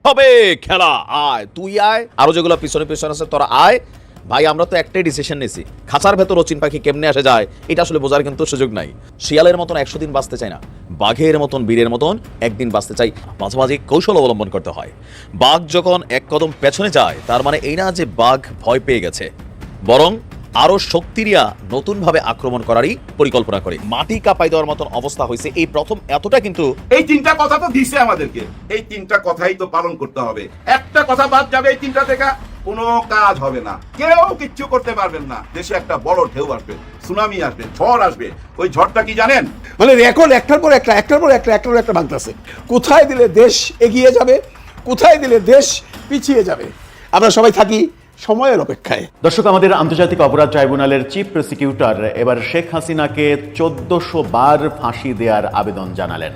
হবে খেলা, আয় তুই আয়, আরো যেগুলো পিছনে পিছনে আছে তোরা আয়। ভাই আমরা তো একটাই ডিসিশন নিয়েছি, খাঁচার ভেতর অচিন পাখি কেমনে আসে যায় এটা আসলে বোঝার কিন্তু সুযোগ নাই। শিয়ালের মতন 100 দিন বাঁচতে চাই না, বাঘের মতন বীরের মতন একদিন বাঁচতে চাই। মাঝে মাঝে কৌশল অবলম্বন করতে হয়। বাঘ যখন এক কদম পেছনে যায় তার মানে এই না যে বাঘ ভয় পেয়ে গেছে, বরং আরো শক্তিরিয়া নতুন ভাবে আক্রমণ করারই পরিকল্পনা করে। মাটি কাঁপাই দেওয়ার মতন অবস্থা হয়েছে এই প্রথম, এতটা কিন্তু। এই তিনটা কথা তো দিছে আমাদেরকে, এই তিনটা কথাই তো পালন করতে হবে। একটা কথা বাদ যাবে এই তিনটা থেকে, কোনো কাজ হবে না, কেউ কিচ্ছু করতে পারবেন না। দেশে একটা বড় ঢেউ আসবে, সুনামি আসবে, ঝড় আসবে। ওই ঝড়টা কি জানেন? মানে রেকর্ড একটার পর একটা ভাঙতেছে। কোথায় দিলে দেশ এগিয়ে যাবে, কোথায় দিলে দেশ পিছিয়ে যাবে, আমরা সবাই থাকি সময়ের অপেক্ষায়। দর্শক, আমাদের আন্তর্জাতিক অপরাধ ট্রাইব্যুনালের চিফ প্রসিকিউটর এবার শেখ হাসিনাকে 1400 বার ফাঁসি দেওয়ার আবেদন জানালেন।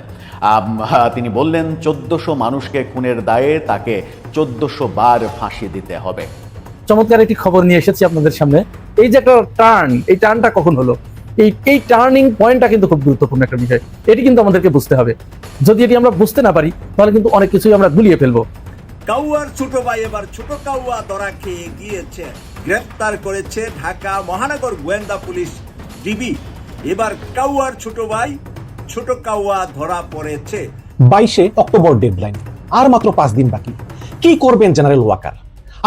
তিনি বললেন 1400 মানুষকে খুনের দায়ে তাকে 1400 বার ফাঁসি দিতে হবে। চমৎকার একটি খবর নিয়ে এসেছি আপনাদের সামনে। এই যে একটা টার্ন, এই টার্নটা কখন হলো, এই টার্নিং পয়েন্টটা কিন্তু খুব গুরুত্বপূর্ণ একটা বিষয়। এটি কিন্তু আমাদেরকে বুঝতে হবে। যদি এটি আমরা বুঝতে না পারি তাহলে কিন্তু অনেক কিছুই আমরা গুলিয়ে ফেলবো। কাউয়ার ছোট ভাই এবার ছোট কাউয়া ধরা খেয়ে গিয়েছে, গ্রেফতার করেছে ঢাকা মহানগর গোয়েন্দা পুলিশ ডিবি। এবার কাউয়ার ছোট ভাই ছোট কাউয়া ধরা পড়েছে। 22 অক্টোবর ডেডলাইন, আর মাত্র 5 দিন বাকি। কি করবেন জেনারেল ওয়াকার?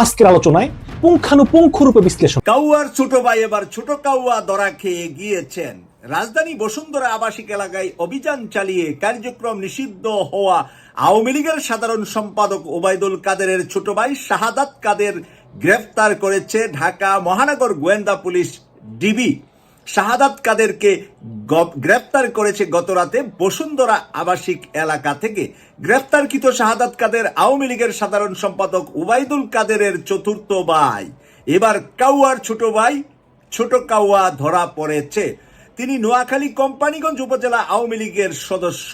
আজকের আলোচনায় পুঙ্খানুপুঙ্খরূপে বিশ্লেষণ। কাউয়ার ছোট ভাই এবার ছোট কাউয়া ধরা খেয়ে গিয়েছেন। রাজধানী বসুন্ধরা আবাসিক এলাকায় অভিযান চালিয়ে কার্যক্রম নিষিদ্ধ হওয়া আওয়ামী লীগের সাধারণ সম্পাদক ওবায়দুল কাদেরের ছোট ভাই শাহাদাত কাদের গ্রেফতার করেছে ঢাকা মহানগর গোয়েন্দা পুলিশ ডিবি। শাহাদাত কাদেরকে গ্রেফতার করেছে গতরাতে বসুন্ধরা আবাসিক এলাকা থেকে। গ্রেফতারকৃত শাহাদাত কাদের আওয়ামী লীগের সাধারণ সম্পাদক ওবায়দুল কাদেরের চতুর্থ ভাই। এবার কাউয়ার ছোট ভাই ছোট কাউয়া ধরা পড়েছে। তিনি নোয়াখালী কোম্পানিগঞ্জ উপজেলা আওয়ামী লীগের সদস্য।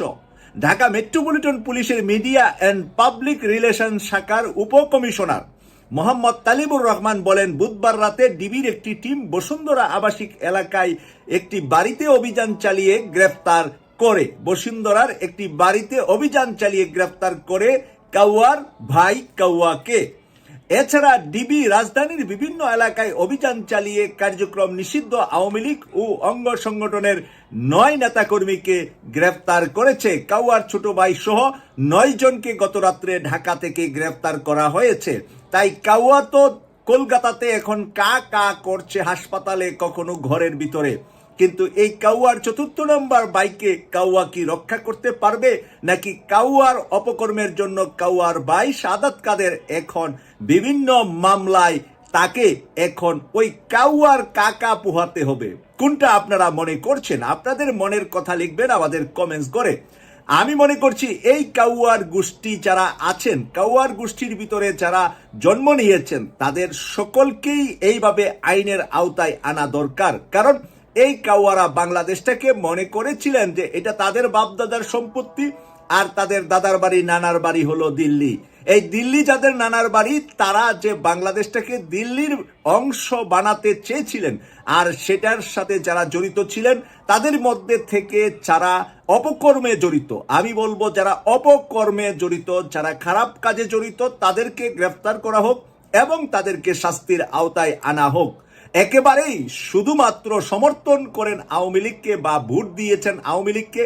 ঢাকা মেট্রোপলিটন পুলিশের মিডিয়া অ্যান্ড পাবলিক রিলেশন শাখার উপকমিশনার মোহাম্মদ তালিবুর রহমান বলেন, বুধবার রাতে ডিবির একটি টিম বসুন্ধরা আবাসিক এলাকায় একটি বাড়িতে অভিযান চালিয়ে গ্রেফতার করে। বসুন্ধরার একটি বাড়িতে অভিযান চালিয়ে গ্রেফতার করে কাউয়ার ভাই কাউয়াকে। এছাড়া ডিবি রাজধানীর বিভিন্ন এলাকায় অভিযান চালিয়ে কার্যক্রম নিষিদ্ধ আওয়ামী লীগ ও অঙ্গ সংগঠনের 9 নেতাকর্মীকে গ্রেফতার করেছে। কাউয়ার ছোট ভাই সহ 9 জনকে গত রাত্রে ঢাকা থেকে গ্রেফতার করা হয়েছে। তাই কাউয়া তো কলকাতাতে এখন কা কা করছে, হাসপাতালে, কখনো ঘরের ভিতরে। কিন্তু এই কাউয়ার চতুর্থ নম্বর বাইকে কাউয়া কি রক্ষা করতে পারবে, নাকি কাউয়ার অপকর্মের জন্য কাউয়ার ভাই শাহাদাত কাদের এখন বিভিন্ন মামলায় তাকে এখন ওই কাউয়ার কাকা পোহাতে হবে? কোনটা আপনারা মনে করছেন? আপনাদের মনের কথা লিখবেন আমাদের কমেন্টস করে। আমি মনে করছি এই কাউয়ার গোষ্ঠী যারা আছেন, কাউয়ার গোষ্ঠীর ভিতরে যারা জন্ম নিয়েছেন, তাদের সকলকেই এইভাবে আইনের আওতায় আনা দরকার। কারণ এই কাউয়ারা বাংলাদেশটাকে মনে করেছিলেন যে এটা তাদের বাপদাদার সম্পত্তি, আর তাদের দাদার বাড়ি নানার বাড়ি হলো দিল্লি। এই দিল্লি যাদের নানার বাড়ি, তারা যে বাংলাদেশটাকে দিল্লির অংশ বানাতে চেয়েছিলেন, আর সেটার সাথে যারা জড়িত ছিলেন তাদের মধ্যে থেকে যারা অপকর্মে জড়িত, আমি বলবো যারা অপকর্মে জড়িত, যারা খারাপ কাজে জড়িত, তাদেরকে গ্রেফতার করা হোক এবং তাদেরকে শাস্তির আওতায় আনা হোক। একেবারেই শুধুমাত্র সমর্থন করেন আওয়ামী লীগকে বা ভোট দিয়েছেন আওয়ামী লীগকে,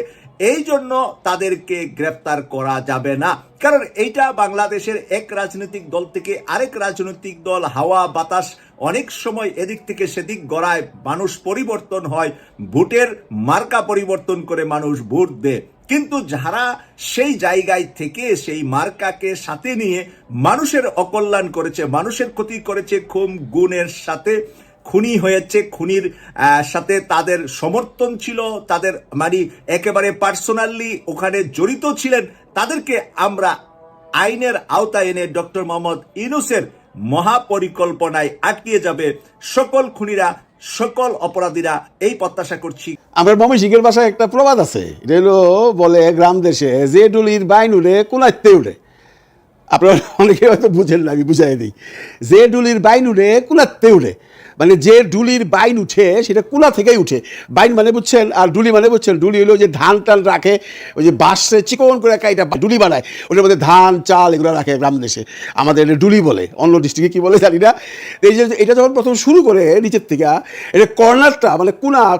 এই জন্য তাদেরকে গ্রেফতার করা যাবে না। কারণ এইটা বাংলাদেশের এক রাজনৈতিক দল থেকে আরেক রাজনৈতিক দল, হাওয়া বাতাস অনেক সময় এদিক থেকে সেদিক গড়ায়, মানুষ পরিবর্তন হয়, ভোটের মার্কা পরিবর্তন করে মানুষ ভোট দেয়। কিন্তু যারা সেই জায়গায় থেকে সেই মার্কাকে সাথে নিয়ে মানুষের অকল্যাণ করেছে, মানুষের ক্ষতি করেছে, খুন গুণের সাথে খুনি হয়েছে, খুনির সাথে তাদের সমর্থন ছিল, তাদের মানে একেবারে পার্সোনালি ওখানে জড়িত ছিলেন, তাদেরকে আমরা আইনের আওতায় এনে ডক্টর মোহাম্মদ ইউনূসের মহাপরিকল্পনায় আটকিয়ে যাবে সকল খুনিরা, সকল অপরাধীরা, এই প্রত্যাশা করছি। আমার ময়মনসিংহের ভাষায় একটা প্রবাদ আছে, এটা হলো বলে, গ্রাম দেশে যে ডুলির বাইন উড়ে কুলাইতে উড়ে। আপনারা অনেকে হয়তো বুঝেন না, আমি বুঝাই দিই। যে ডুলির বাইন উঠে কুলাতে উঠে, মানে যে ডুলির বাইন উঠে সেটা কুলা থেকেই উঠে। বাইন মানে বুঝছেন, আর ডুলি মানে বুঝছেন। ডুলি হলো যে ধান টান রাখে, ওই যে বাঁশে চিকন করে একটা এটা ডুলি বানায়, ওটার মধ্যে ধান চাল এগুলো রাখে গ্রাম দেশে। আমাদের এটা ডুলি বলে, অন্য ডিস্ট্রিক্টে কী বলে জানি না। এই যে এটা যখন প্রথম শুরু করে নিচের থেকে, এটা কর্নারটা মানে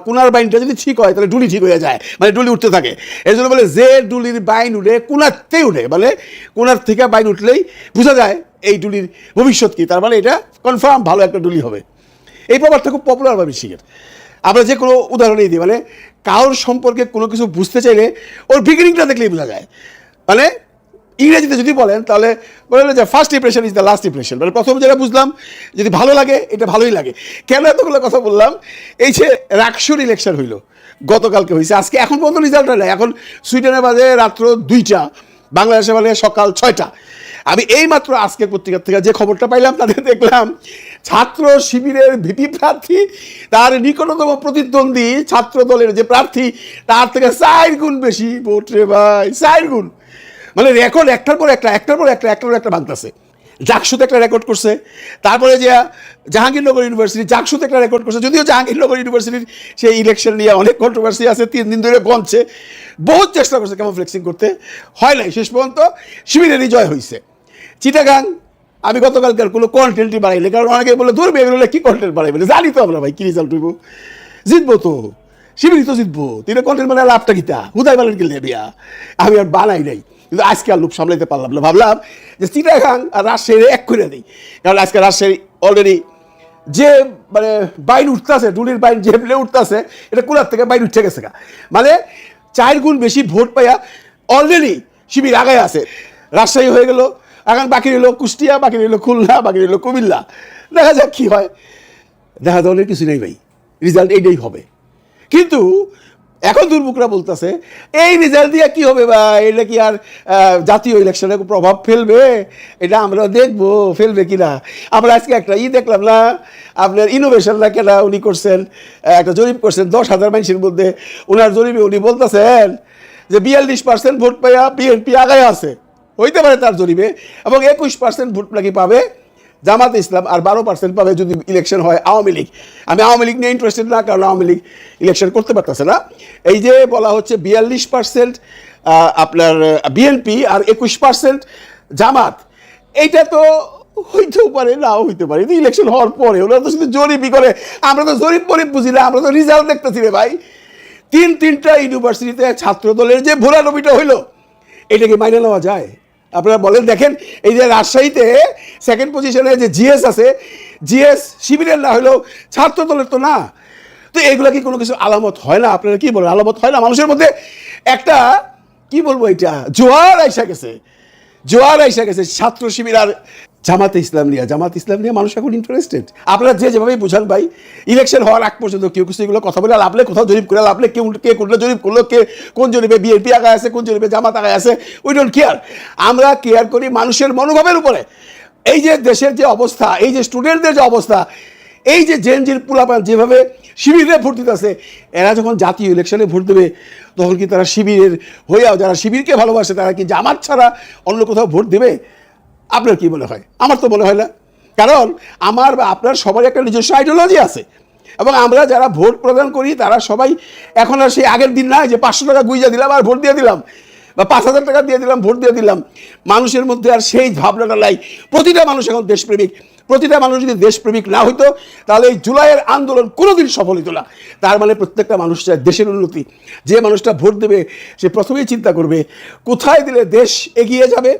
কুনার বাইনটা যদি ঠিক হয় তাহলে ডুলি ঠিক হয়ে যায়, মানে ডুলি উঠতে থাকে। এর জন্য বলে যে ডুলির বাইন উঠে কুনারতেই উঠে, মানে কুনার থেকে বাইন উঠলেই বোঝা যায় এই ডুলির ভবিষ্যৎ কী। তার মানে এটা কনফার্ম ভালো একটা ডুলি হবে। এই প্রবাদটা খুব পপুলার ভাবে শিখের। আমরা যে কোনো উদাহরণই দিই, মানে কারোর সম্পর্কে কোনো কিছু বুঝতে চাইলে ওর বিগিনিংটা দেখলেই বোঝা যায়। মানে ইংরেজিতে যদি বলেন তাহলে বলেন যে first impression is the last impression, মানে প্রথম যেটা বুঝলাম যদি ভালো লাগে এটা ভালোই লাগে। কেন এতগুলো কথা বললাম? এই যে রাকসুর ইলেকশন হইল গতকালকে হয়েছে, আজকে এখন পর্যন্ত রেজাল্ট হয় না। এখন সুইডেনে বাজে রাত্র 2টা, বাংলাদেশে মানে সকাল 6টা। আমি এইমাত্র আজকের পত্রিকার থেকে যে খবরটা পাইলাম তাদের দেখলাম ছাত্র শিবিরের ভিপি প্রার্থী, তার নিকটতম প্রতিদ্বন্দ্বী ছাত্র দলের যে প্রার্থী তার থেকে 4 গুণ বেশি ভোট রে ভাই, 4 গুণ। মানে রেকর্ড একটার পর একটা ভাঙতেছে। জাকসুতে একটা রেকর্ড করছে, তারপরে যে জাহাঙ্গীরনগর ইউনিভার্সিটি জাকসুতে একটা রেকর্ড করছে। যদিও জাহাঙ্গীরনগর ইউনিভার্সিটির সেই ইলেকশন নিয়ে অনেক কন্ট্রোভার্সি আছে, 3 দিন ধরে গণছে, বহুত চেষ্টা করছে কেমন ফ্লেক্সিং করতে, হয় নাই। শেষ পর্যন্ত শিবিরেরই জয় হয়েছে। চিটাগাং আমি গতকালকার কোনো কন্টেন্টই বাড়াইলে, কারণ অনেকে বলে ধরবে এগুলো কী কন্টেন্ট বাড়াইবে, জানি তো আমরা ভাই কী রেজাল্ট হইব, জিতবো তো, শিবিরই তো জিতবো, তিনি কন্টেন্ট বানায় লাভটা কিতা, হুদাই বানান কিনলে বিয়া। আমি আর বানাই নাই, কিন্তু আজকে আর লোক সামলাইতে পারলাম না। ভাবলাম যে চিটাগাং আর রাজশাহী এক করে দিই, কারণ আজকে রাজশাহী অলরেডি যে মানে বাইন উঠতেছে, ডুলির বাইন যে প্লে উঠতেছে, এটা কুলার থেকে বাইন উঠে গেছে। মানে 4 গুণ বেশি ভোট পাইয়া অলরেডি শিবির আগায় আছে। রাজশাহী হয়ে গেল, এখন বাকি রইল কুষ্টিয়া, বাকি রইল খুলনা, বাকি রইল কুমিল্লা। দেখা যাক কী হয়। দেখা দলের কিছু নেই ভাই, রেজাল্ট এইটাই হবে। কিন্তু এখন দুর্মুখরা বলতেছে এই রেজাল্ট দিয়ে কি হবে ভাই, এটা কি আর জাতীয় ইলেকশনে প্রভাব ফেলবে? এটা আমরা দেখবো ফেলবে কিনা। আমরা আজকে একটা দেখলাম না, আপনার ইনোভেশন না কেনা উনি করছেন, একটা জরিপ করছেন 10,000 মানুষের মধ্যে। ওনার জরিপে উনি বলতেছেন যে 42% ভোট পাইয়া বিএনপি আগায় আছে, হইতে পারে তার জরিপে, এবং 21% ভোট নাকি পাবে জামাত ইসলাম, আর 12% পাবে যদি ইলেকশন হয় আওয়ামী লীগ। আমি আওয়ামী লীগ নিয়ে ইন্টারেস্টেড না, কারণ আওয়ামী লীগ ইলেকশন করতে পারতেছে না। এই যে বলা হচ্ছে 42% আপনার বিএনপি আর 21% জামাত, এইটা তো হইতেও পারে নাও হইতে পারে, ইলেকশন হওয়ার পরে। ওরা তো শুধু জরিপই করে, আমরা তো জরিপ বুঝি না, আমরা তো রেজাল্ট দেখতেছি রে ভাই। 3টা ইউনিভার্সিটিতে ছাত্র দলের যে ভোলানবিটা হইলো, এটাকে মাইনে নেওয়া যায়? আপনারা বলেন। দেখেন এই যে রাজশাহীতে 2nd পজিশনে যে জিএস আছে, জিএস শিবিরের না হলেও ছাত্র দলের তো না। তো এগুলা কি কোনো কিছু আলামত হয় না? আপনারা কি বলেন, আলামত হয় না? মানুষের মধ্যে একটা কি বলবো, এটা জোয়ার আইসা গেছে ছাত্র শিবির আর জামাত ইসলাম নিয়ে মানুষ এখন ইন্টারেস্টেড। আপনারা যেভাবেই বুঝান ভাই, ইলেকশন হওয়ার আগ পর্যন্ত কেউ কিছু এগুলো কথা বলে লাভলে, কোথাও জরিপ করে লাভলে, কে কোনটা জরিপ করলো, কে কোন জরিপে বিএনপি আগায় আছে, কোন জরিপে জামাত আগায় আছে, উই ডোন্ট কেয়ার। আমরা কেয়ার করি মানুষের মনোভাবের উপরে। এই যে দেশের যে অবস্থা, এই যে স্টুডেন্টদের যে অবস্থা, এই যে জেনজির পোলাপান যেভাবে শিবিরে ভোট দিতেছে, এরা যখন জাতীয় ইলেকশনে ভোট দেবে তখন কি তারা শিবিরের হইয়াও, যারা শিবিরকে ভালোবাসে তারা কি জামাত ছাড়া অন্য কোথাও ভোট দেবে? আপনার কি মনে হয়? আমার তো মনে হয় না। কারণ আমার বা আপনার সবার একটা নিজস্ব আইডিওলজি আছে, এবং আমরা যারা ভোট প্রদান করি তারা সবাই এখন আর সেই আগের দিন না যে 500 টাকা গুইজা দিলাম আর ভোট দিয়ে দিলাম, বা 5,000 টাকা দিয়ে দিলাম ভোট দিয়ে দিলাম। মানুষের মধ্যে আর সেই ভাবনাটা নাই। প্রতিটা মানুষ এখন দেশপ্রেমিক। প্রতিটা মানুষ যদি দেশপ্রেমিক না হইতো তাহলে এই জুলাইয়ের আন্দোলন কোনোদিন সফল হইতো না। তার মানে প্রত্যেকটা মানুষ চায় দেশের উন্নতি। যে মানুষটা ভোট দেবে সে প্রথমেই চিন্তা করবে কোথায় দিলে দেশ এগিয়ে যাবে,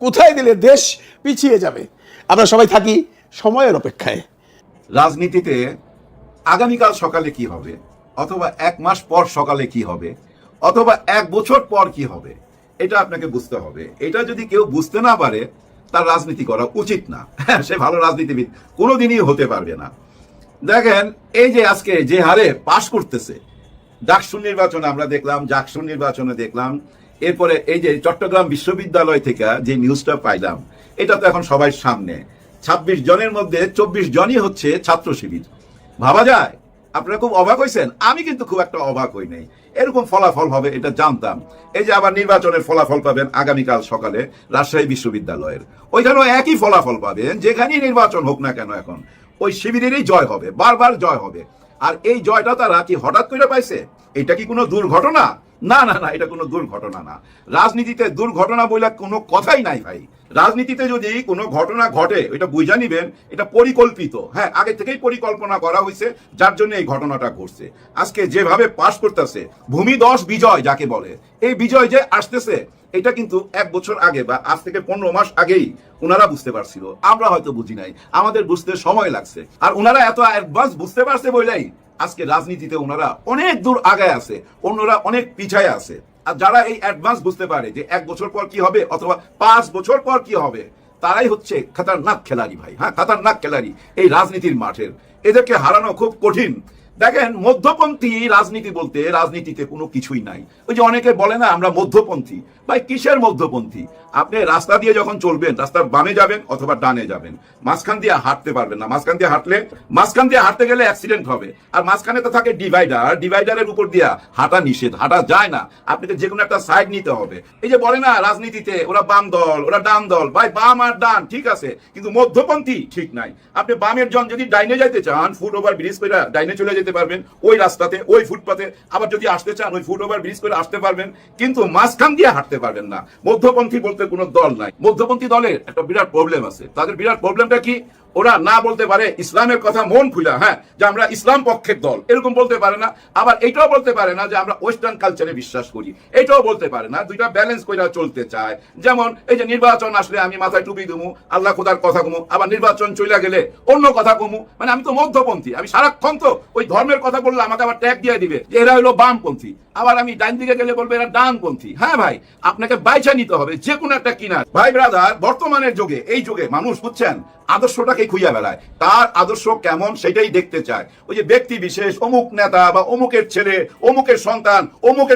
কোথায় দিলে দেশ পিছিয়ে যাবে। আমরা সবাই থাকি সময়ের অপেক্ষায়। রাজনীতিতে আগামীকাল সকালে কি হবে, অথবা 1 মাস পর সকালে কি হবে, অথবা 1 বছর পর কি হবে, এটা আপনাকে বুঝতে হবে। এটা যদি কেউ বুঝতে না পারে তার রাজনীতি করা উচিত না। সে ভালো রাজনীতিবিদ কোনোদিনই হতে পারবে না। দেখেন এই যে আজকে যে হারে পাশ করতেছে ডাকসু নির্বাচনে, আমরা দেখলাম জাকসু নির্বাচনে দেখলাম, এরপরে এই যে চট্টগ্রাম বিশ্ববিদ্যালয় থেকে যে নিউজটা পাইলাম, এটা তো এখন সবাই সামনে। 26 জনের মধ্যে 24 জনই হচ্ছে ছাত্র শিবির। ভাবা যায় আপনারা খুব অবাক হয়েছেন, আমি কিন্তু খুব একটা অবাক হই নাই। এরকম ফলাফল হবে এটা জানতাম। এই যে আবার নির্বাচনের ফলাফল পাবেন আগামীকাল সকালে রাজশাহী বিশ্ববিদ্যালয়ের, ওইখানেও একই ফলাফল পাবেন, যেখানেই নির্বাচন হোক না কেন এখন ওই শিবিরেরই জয় হবে, বারবার জয় হবে। আর এই জয়টা তারা কি হঠাৎ করে পাইছে? এটা কি কোনো দুর্ঘটনা? না না না, এটা কোনো দুর্ঘটনা না। রাজনীতিতে দুর্ঘটনা বলে কোনো কথাই নাই ভাই। রাজনীতিতে যদি কোনো ঘটনা ঘটে এটা বুঝা নিবেন এটা পরিকল্পিত, হ্যাঁ, আগে থেকেই পরিকল্পনা করা হয়েছে, যার জন্য এই ঘটনাটা ঘটছে। আজকে যেভাবে পাশ করতেছে ভূমিধস বিজয় যাকে বলে, এই বিজয় যে আসতেছে এটা কিন্তু 1 বছর আগে বা আজ থেকে 15 মাস আগেই ওনারা বুঝতে পারছিল, আমরা হয়তো বুঝি নাই, আমাদের বুঝতে সময় লাগছে। আর ওনারা এত অ্যাডভান্স বুঝতে পারছে বলেই আজকে রাজনীতিতে ওনারা অনেক দূর আগায় আছে, অন্যরা অনেক পিছায় আছে। আর যারা এই অ্যাডভান্স বুঝতে পারে যে 1 বছর পর কি হবে অথবা 5 বছর পর কি হবে, তারাই হচ্ছে খাতারনাক খেলাড়ি ভাই। হ্যাঁ, খাতারনাক খেলাড়ি এই রাজনীতির মাঠের। এদেরকে হারানো খুব কঠিন। দেখেন, মধ্যপন্থী রাজনীতি বলতে রাজনীতিতে কোনো কিছুই নাই। ওই যে অনেকে বলে না আমরা মধ্যপন্থী, ভাই কিসের মধ্যপন্থী? আপনি রাস্তা দিয়ে যখন চলবেন, রাস্তার বামে যাবেন অথবা ডানে যাবেন, মাঝখান দিয়ে হাঁটতে পারবেন না। মাঝখান দিয়ে হাঁটতে গেলে অ্যাক্সিডেন্ট হবে। আর মাঝখানে তো থাকে ডিভাইডার, ডিভাইডারের উপর দিয়ে হাঁটা নিষেধ, হাঁটা যায় না, আপনাকে যে কোনো একটা সাইড নিতে হবে। এই যে বলে না রাজনীতিতে ওরা বাম দল ওরা ডান দল, ভাই বাম আর ডান ঠিক আছে, কিন্তু মধ্যপন্থী ঠিক নাই। আপনি বামের জন যদি ডাইনে যাইতে চান, ফুট ওভার ব্রিজ করে ডাইনে চলে যেতে পারবেন ওই রাস্তাতে, ওই ফুটপাতে। আবার যদি আসতে চান ওই ফুট ওভার ব্রিজ করে আসতে পারবেন, কিন্তু মাঝখান দিয়ে হাঁটতে পারবেন না। মধ্যপন্থী বলতে কোনো দল নাই। মধ্যপন্থী দলের একটা বিরাট প্রবলেম আছে। তাদের বিরাট প্রবলেমটা কি? ওরা না বলতে পারে ইসলামের কথা মন খুলা, হ্যাঁ, যে আমরা ইসলাম পক্ষের দল, এরকম বলতে পারে না। আবার এটাও বলতে পারে না যে আমরা ওয়েস্টার্ন কালচারে বিশ্বাস করি, এটাও বলতে পারে না। দুইটা ব্যালেন্স করে চলতে চায়। যেমন এই যে নির্বাচন আসলে আমি মাথায় টুপি দুমু, আল্লাহ খোদার কথা কমু, আবার নির্বাচন চলে গেলে অন্য কথা কমু। মানে আমি তো মধ্যপন্থী, আমি সারাক্ষণ তো ওই ধর্মের কথা বললে আমাকে আবার ট্যাগ দিয়ে দিবে যে এরা হলো বামপন্থী। আবার আমি ডান দিকে গেলে বলবে এরা ডানপন্থী। হ্যাঁ ভাই, আপনাকে বাইচা নিতে হবে যে কোনো একটা কিনা। ভাই ব্রাদার, বর্তমানের যুগে, এই যুগে মানুষ বুঝছেন আদর্শটাকে খুঁজে বেড়ায়, তার আদর্শ কেমন সেটাই দেখতে চায়। ওই যে ব্যক্তি বিশেষ, অমুক নেতা বা অমুকের ছেলে, অমুকের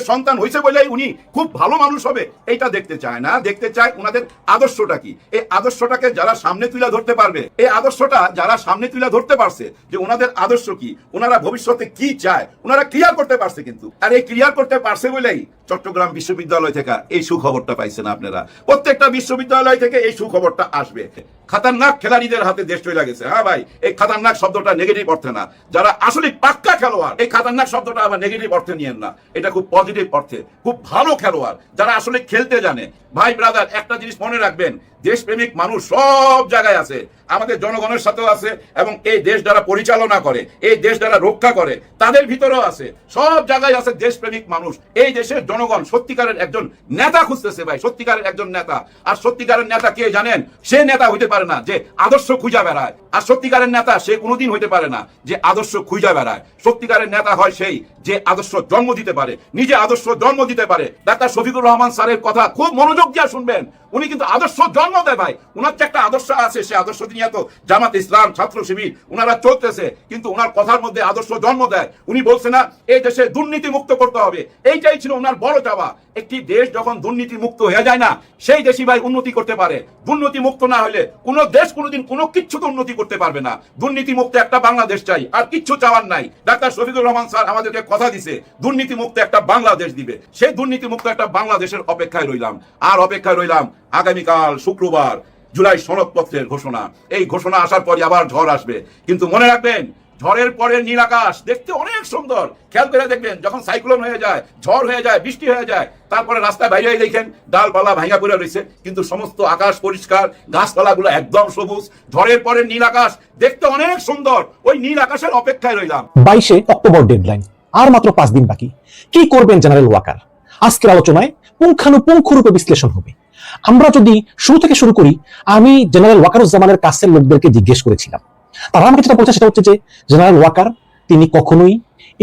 সন্তান হয়েছে বলেই উনি খুব ভালো মানুষ হবে, এইটা দেখতে চায় না। দেখতে চায় ওনাদের আদর্শটা কি। এই আদর্শটাকে যারা সামনে তুলে ধরতে পারবে, এই আদর্শটা যারা সামনে তুলে ধরতে পারছে যে ওনাদের আদর্শ কি, ওনারা ভবিষ্যতে কি চায়, ওনারা ক্লিয়ার করতে পারছে। কিন্তু আর এই ক্লিয়ার করতে পারছে বলেই চট্টগ্রাম বিশ্ববিদ্যালয় থেকে এই সুখবরটা পাইছেন আপনারা। প্রত্যেকটা বিশ্ববিদ্যালয় থেকে এই সুখবরটা আসবে। খাতারনাক খেলাড়িদের হাতে দেশ চলে গেছে। হ্যাঁ ভাই, এই খাতারনাক শব্দটা নেগেটিভ অর্থে না। যারা আসলে পাক্কা খেলোয়াড়, এই খাতারনাক শব্দটা আবার নেগেটিভ অর্থে নিয়েন না, এটা খুব পজিটিভ অর্থে। খুব ভালো খেলোয়াড় যারা আসলে খেলতে জানে। ভাই ব্রাদার, একটা জিনিস মনে রাখবেন, দেশপ্রেমিক মানুষ সব জায়গায় আছে, আমাদের জনগণের সাথেও আছে, এবং এই দেশ যারা পরিচালনা করে, এই দেশ যারা রক্ষা করে, তাদের ভিতরেও আছে। সব জায়গায় আছে দেশপ্রেমিক মানুষ। এই দেশের জনগণ সত্যিকারের একজন নেতা খুঁজতেছে ভাই, সত্যিকারের একজন নেতা। আর সত্যিকারের নেতা কে জানেন? সে নেতা হইতে পারে না যে আদর্শ খুঁজা বেড়ায়। আর সত্যিকারের নেতা সে কোনোদিন হইতে পারে না যে আদর্শ খুঁজা বেড়ায়। সত্যিকারের নেতা হয় সেই যে আদর্শ জন্ম দিতে পারে, নিজে আদর্শ জন্ম দিতে পারে। ডাক্তার শফিকুর রহমান স্যারের কথা খুব মনোযোগ দিয়ে শুনবেন। উনি কিন্তু আদর্শ জন্ম দেয় ভাই। উনার যে একটা আদর্শ আছে, সে আদর্শ নিয়ে তো জামাত ইসলাম, ছাত্র শিবির ওনারা চলতেছে, কিন্তু ওনার কথার মধ্যে আদর্শ জন্ম দেয়। উনি বলছে না এই দেশে দুর্নীতি মুক্ত করতে হবে, এইটাই ছিল ওনার বড় চাওয়া। একটি দেশ যখন দুর্নীতি মুক্ত হয়ে যায় না, সেই দেশই ভাই উন্নতি করতে পারে। দুর্নীতি মুক্ত না হলে কোনো দেশ কোনোদিন কোনো কিচ্ছু তো উন্নতি করতে পারবে না। দুর্নীতি মুক্ত একটা বাংলাদেশ চাই, আর কিচ্ছু চাওয়ার নাই। ডাক্তার শফিকুর রহমান স্যার আমাদেরকে কথা দিছে দুর্নীতি মুক্ত একটা বাংলাদেশ দিবে। সেই দুর্নীতি মুক্ত একটা বাংলাদেশের অপেক্ষায় রইলাম। আর অপেক্ষায় রইলাম আগামীকাল শুক্রবার জুলাই সনদপত্রের ঘোষণা। এই ঘোষণা আসার পরে আবার ঝড় আসবে, কিন্তু মনে রাখবেন ঝড়ের পরে নীল আকাশ দেখতে অনেক সুন্দর। খেয়াল করে দেখবেন, যখন সাইক্লোন হয়ে যায়, ঝড় হয়ে যায়, বৃষ্টি হয়ে যায়, তারপরে রাস্তায় বাইরে দেখেন ডালপালা ভাঙা পড়ে রয়েছে, কিন্তু সমস্ত আকাশ পরিষ্কার, গাছপালাগুলো একদম সবুজ। ঝড়ের পরে নীল আকাশ দেখতে অনেক সুন্দর। ওই নীল আকাশের অপেক্ষায় রইলাম। 22 অক্টোবর ডেডলাইন, আর মাত্র 5 দিন বাকি। কি করবেন জেনারেল ওয়াকার? আজকের আলোচনায় পুঙ্খানুপুঙ্খরূপে বিশ্লেষণ হবে। আমরা যদি শুরু থেকে শুরু করি, আমি জেনারেল ওয়াকারুজ্জামানের কাছের লোকদেরকে জিজ্ঞেস করেছিলাম, তারা আমাকে যেটা বলছে সেটা হচ্ছে যে জেনারেল ওয়াকার তিনি কখনোই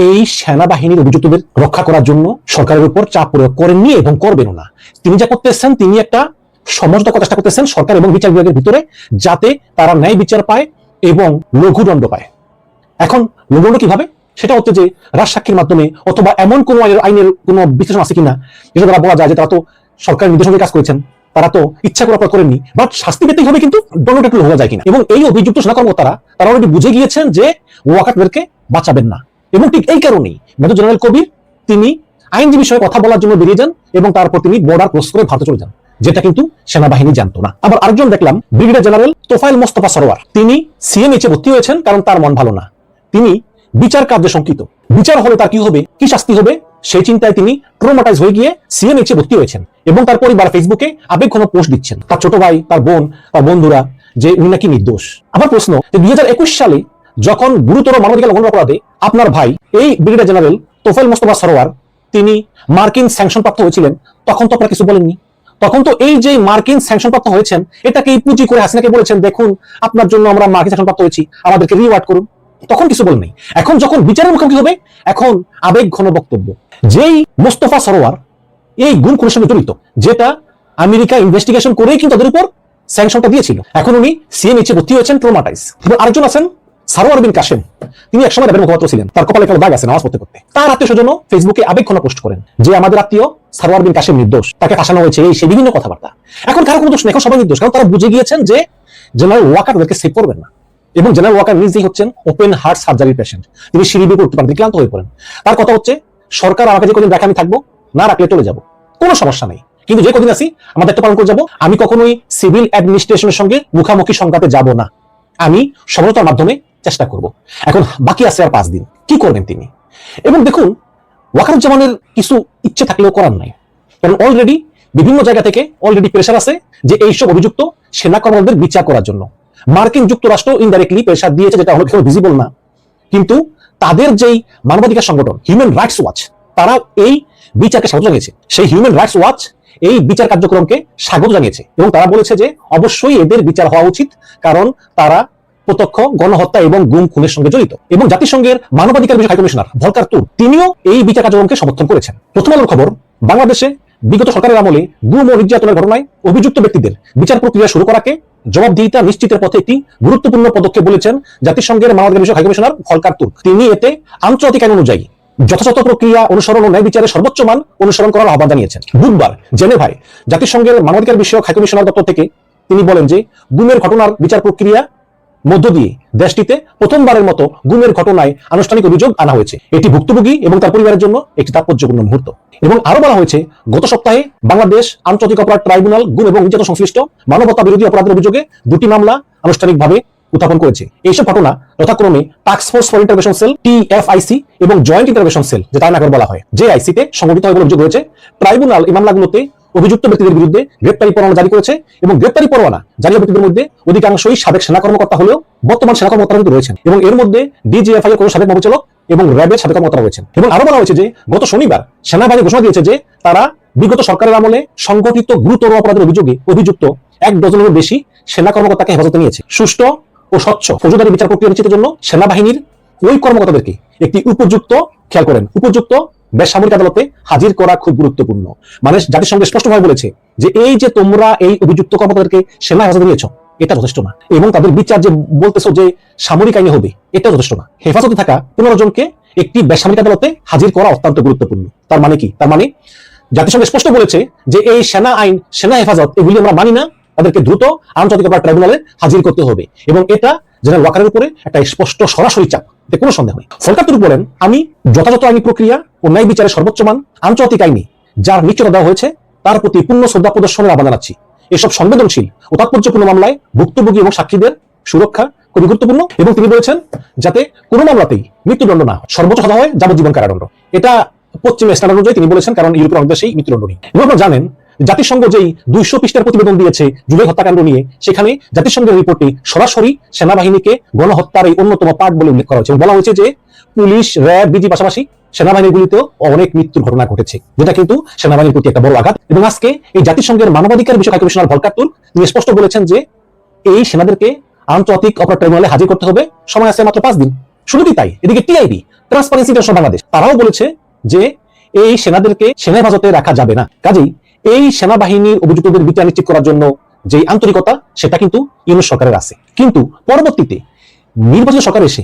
এই সেনাবাহিনীর অভিযুক্তদের রক্ষা করার জন্য সরকারের উপর চাপ প্রয়োগ করেননি এবং করবেনও না। তিনি যা করতেছেন, তিনি একটা সমঝোতা করার চেষ্টা করতেছেন সরকার এবং বিচার বিভাগের ভিতরে, যাতে তারা ন্যায় বিচার পায় এবং লঘুদণ্ড পায়। এখন লঘুদণ্ড কিভাবে? সেটা হচ্ছে যে রাজসাক্ষীর মাধ্যমে, অথবা এমন কোন আইনের কোন বিশ্লেষণ আছে কিনা যেটা দ্বারা বলা যায় যে তারা তো সরকারের নির্দেশনায় কাজ করেছেন, তারা তো ইচ্ছা করে অপরাধ করেননি, বাট শাস্তি পেতেই হবে, কিন্তু দণ্ডটা একটু হয়ে যায় কিনা। এবং এই অভিযুক্ত সেনা কর্মকর্তারা তারা অলরেডি বুঝে গিয়েছেন যে ওয়াকারদেরকে বাঁচাবেন না, এবং ঠিক এই কারণেই মেজর জেনারেল কবির তিনি আইনজীবী বিষয়ে কথা বলার জন্য বেরিয়ে যান এবং তারপর তিনি বর্ডার ক্রস করে ভারতে চলে যান, যেটা কিন্তু সেনাবাহিনী জানতো না। আবার আরেকজন দেখলাম ব্রিগেডিয়ার জেনারেল তোফায়েল মোস্তফা সরোয়ার, তিনি সিএমএইচে ভর্তি হয়েছেন কারণ তার মন ভালো না। তিনি বিচার কার্যে শঙ্কিত, বিচার হলে তার কি হবে, কি শাস্তি হবে, সেই চিন্তায় তিনি ট্রমাটাইজ হয়ে গিয়ে সিএমএইচে ভর্তি হয়েছেন এবং তার পরিবার ফেসবুকে আবেগঘন পোস্ট দিচ্ছেন, তার ছোট ভাই, তার বোন, তার বন্ধুরা, যে উনি নাকি নির্দোষ। আমার প্রশ্ন, যে 2021 সালে যখন গুরুতর মানবাধিকার লঙ্ঘন অপরাধে আপনার ভাই এই ব্রিগেডিয়ার জেনারেল তোফায়েল মোস্তফা সরোয়ার তিনি মার্কিন স্যাংশন প্রাপ্ত হয়েছিলেন, তখন তো আপনারা কিছু বলেননি। তখন তো এই যে মার্কিন স্যাংশন প্রাপ্ত হয়েছেন এটাকেই পুঁজি করে হাসিনাকে বলেছেন, দেখুন আপনার জন্য আমরা মার্কিন স্যাংশন প্রাপ্ত হয়েছি, আমাদেরকে রিওয়ার্ড করুন। তখন কিছু বলেন নাই। এখন যখন বিচারের মুখোমুখি হবে, এখন আবেগ ঘন বক্তব্য। যেই মোস্তফা সরোয়ার এই গুম খুনের সঙ্গে জড়িত, যেটা আমেরিকা ইনভেস্টিগেশন করেই কিন্তু তাদের উপর স্যাংশনটা দিয়েছিল, এখন উনি সিএমএইচে ভর্তি হয়েছেন ট্রমাটাইজ। এবং আরেকজন আছেন সারোয়ার বিন কাশেম, তিনি একসময় র্যাবের মুখপাত্র ছিলেন, তার কপালে কালো দাগ আছে নামাজ পড়তে করতে। তার আত্মীয় স্বজন ফেসবুকে আবেগঘন পোস্ট করেন যে আমাদের আত্মীয় সারোয়ার বিন কাশেম নির্দোষ, তাকে ফাঁসানো হয়েছে, এই সেই বিভিন্ন কথাবার্তা। এখন কারো কোনো দোষ নেই, এখন সবাই নির্দোষ, কারণ তারা বুঝে গিয়েছেন যে জেনারেল ওয়াকার তাদেরকে সেভ করবেন না। এবং জেনারেল ওয়াকার নিজেই হচ্ছেন ওপেন হার্ট সার্জারির পেশেন্ট, তিনি সিঁড়ি বেয়ে উঠতে পারেন, ক্লান্ত হয়ে পড়েন। তার কথা হচ্ছে সরকার আমাকে যে কদিন রাখে আমি থাকবো, না রাখলে চলে যাব, কোনো সমস্যা নেই, কিন্তু যে কদিন আছি আমাদের একটা পালন করে যাবো। আমি কখনোই সিভিল অ্যাডমিনিস্ট্রেশনের সঙ্গে মুখামুখি সংঘাতে যাব না, আমি সমঝোতার মাধ্যমে চেষ্টা করব। এখন বাকি আছে আর 5 দিন, কি করবেন তিনি? এবং দেখুন, ওয়াকারুজ্জামানের কিছু ইচ্ছে থাকলেও করার নাই, কারণ অলরেডি বিভিন্ন জায়গা থেকে অলরেডি প্রেশার আছে যে এইসব অভিযুক্ত সেনা কর্মকর্তাদের বিচার করার জন্য। মার্কিন যুক্তরাষ্ট্র ইনডাইরেক্টলি প্রেশার দিয়েছে, যেটা অনেক ভিজিবল না, কিন্তু তাদের যেই মানবাধিকার সংগঠন হিউম্যান রাইটস ওয়াচ, তারা এই বিচারকে স্বাগত জানিয়েছে। সেই হিউম্যান রাইটস ওয়াচ এই বিচার কার্যক্রমকে স্বাগত জানিয়েছে এবং তারা বলেছে যে অবশ্যই এদের বিচার হওয়া উচিত, কারণ তারা প্রত্যক্ষ গণহত্যা এবং গুম খুনের সঙ্গে জড়িত। এবং জাতিসংঘের মানবাধিকার বিষয়ক হাই কমিশনার ভলকার তুর্ক, তিনিও এই বিচার কার্যক্রমকে সমর্থন করেছেন। প্রথম আলোর খবর, বাংলাদেশে বিগত সরকারের আমলে গুম ও নির্যাতনের ঘটনায় অভিযুক্ত ব্যক্তিদের বিচার প্রক্রিয়া শুরু করাকে জবাবদিহিতা নিশ্চিতের পথে একটি গুরুত্বপূর্ণ পদক্ষেপ বলেছেন জাতিসংঘের মানবাধিকার বিষয়ক হাই কমিশনার ভলকার তুর্ক। তিনি এতে আন্তর্জাতিক আইন অনুযায়ী যথাযথ প্রক্রিয়া অনুসরণ ও ন্যায় বিচারের সর্বোচ্চ মান অনুসরণ করার আহ্বান জানিয়েছেন। বুধবার জেনেভায় জাতিসংঘের মানবাধিকার বিষয়ক হাই কমিশনার দপ্তর থেকে তিনি বলেন যে গুমের ঘটনার বিচার প্রক্রিয়া মধ্য দিয়ে দেশটিতে প্রথমবারের মতো গুমের ঘটনায় আনুষ্ঠানিক অভিযোগ আনা হয়েছে। এটি ভুক্তভোগী এবং তার পরিবারের জন্য একটি তাৎপর্যপূর্ণ মুহূর্ত। এবং আরো বলা হয়েছে, গত সপ্তাহে বাংলাদেশ আন্তর্জাতিক অপরাধ ট্রাইব্যুনাল গুম এবং নির্যাতন সংশ্লিষ্ট মানবতা বিরোধী অপরাধের অভিযোগে 2টি মামলা আনুষ্ঠানিকভাবে উত্থাপন করেছে। এইসব ঘটনা যথাক্রমে task force for intervention cell TFIC এবং জয়েন্ট ইন্টারভেনশন সেল, যেটা আয়নাগর বলা হয়, JIC তে সংগঠিত হয় বলে অভিযোগ রয়েছে। ট্রাইব্যুনাল এই মামলাগুলোতে অভিযুক্ত ব্যক্তিদের বিরুদ্ধে গ্রেপ্তারি পরোয়ানা জারি করেছে এবং গ্রেপ্তারি পরোয়ানা জারি ব্যক্তিদের মধ্যে অধিকাংশই সাবেক সেনা কর্মকর্তা হলেও বর্তমান সেনা কর্মকর্তা কিন্তু রয়েছেন এবং এর মধ্যে DGFI এর কোনো সাবেক মহাপরিচালক এবং র্যাবের সাবেক কর্মকর্তা রয়েছেন। এবং আরো বলা হয়েছে যে গত শনিবার সেনাবাহিনী ঘোষণা দিয়েছে যে তারা বিগত সরকারের আমলে সংগঠিত গুরুতর অপরাধের অভিযোগে অভিযুক্ত 1 ডজনেরও বেশি সেনা কর্মকর্তাকে হেফাজতে নিয়েছে। সুষ্ঠু ও স্বচ্ছ ফৌজদারি বিচার প্রক্রিয়া নিশ্চিতের জন্য সেনাবাহিনীর ওই কর্মকর্তাদেরকে একটি উপযুক্ত, খেয়াল করেন, উপযুক্ত বেসামরিক আদালতে হাজির করা খুব গুরুত্বপূর্ণ। মানে জাতিসংঘ স্পষ্টভাবে বলেছে যে এই যে তোমরা এই অভিযুক্ত কর্মকর্তাদেরকে সেনা হেফাজতে নিয়েছো, এটা যথেষ্ট না, এবং তাদের বিচার যে বলতেছো যে সামরিক আইনে হবে, এটা যথেষ্ট না। হেফাজতে থাকা 15 জনকে একটি বেসামরিক আদালতে হাজির করা অত্যন্ত গুরুত্বপূর্ণ। তার মানে কি? তার মানে জাতিসংঘ স্পষ্ট বলেছে যে এই সেনা আইন, সেনা হেফাজত, এগুলি আমরা মানি না, তাদেরকে দ্রুত আন্তর্জাতিক অপরাধ ট্রাইব্যুনালে হাজির করতে হবে। এবং এটা জেনারেল ওয়াকারের উপরে একটা স্পষ্ট সরাসরি চাপ, এতে কোনো সন্দেহ নেই। ভলকার তুর্ক বলেন, আমি যথাযথ আইনি প্রক্রিয়া ও ন্যায় বিচারের সর্বোচ্চ মান আন্তর্জাতিক আইনি যার নিশ্চয়তা দেওয়া হয়েছে তার প্রতি পূর্ণ শ্রদ্ধা প্রদর্শনের আহ্বান জানাচ্ছি। এসব সংবেদনশীল ও তাৎপর্যপূর্ণ মামলায় ভুক্তভোগী এবং সাক্ষীদের সুরক্ষা খুবই গুরুত্বপূর্ণ। এবং তিনি বলেছেন যাতে কোনো মামলাতেই মৃত্যুদণ্ড না হয়, সর্বোচ্চ সাজা হয় যাবজ্জীবন কারাদণ্ড। এটা পশ্চিম স্ট্যান্ডার্ড অনুযায়ী তিনি বলেছেন, কারণ ইউরোপের অনেক দেশেই মৃত্যুদণ্ড নেই। এবং আপনারা জানেন জাতিসংঘ যেই 200 পৃষ্ঠার প্রতিবেদন দিয়েছে জুলাই হত্যাকাণ্ড নিয়ে, সেখানে জাতিসংঘের রিপোর্টে সরাসরি সেনাবাহিনীকে গণহত্যার এই অন্যতম পার্ট বলে উল্লেখ করা হয়েছে। বলা হয়েছে যে পুলিশ, র্যাব, বিজি পাশাপাশি সেনাবাহিনীগুলিতেও অনেক মৃত্যুর ঘটনা ঘটেছে, যেটা কিন্তু সেনাবাহিনীর প্রতি একটা বড় আঘাত। এবং আজকে এই জাতিসংঘের মানবাধিকার বিষয়ক হাই কমিশনার ভলকার তুর্ক তিনি স্পষ্ট বলেছেন যে এই সেনাদেরকে আন্তর্জাতিক অপরাধ ট্রাইব্যুনালে হাজির করতে হবে, সময় আছে মাত্র 5 দিন। শুধু কি তাই, এদিকে টিআইবি, ট্রান্সপারেন্সি ইন্টারন্যাশনাল বাংলাদেশ, তারাও বলেছে যে এই সেনাদেরকে সেনা হেফাজতে রাখা যাবে না। কাজেই এই সেনাবাহিনীর অভিযুক্তদের বিচার নিশ্চিত করার জন্য যে আন্তরিকতা, সেটা কিন্তু ইউনূস সরকারের আছে। কিন্তু পরবর্তীতে নির্বাচিত সরকার এসে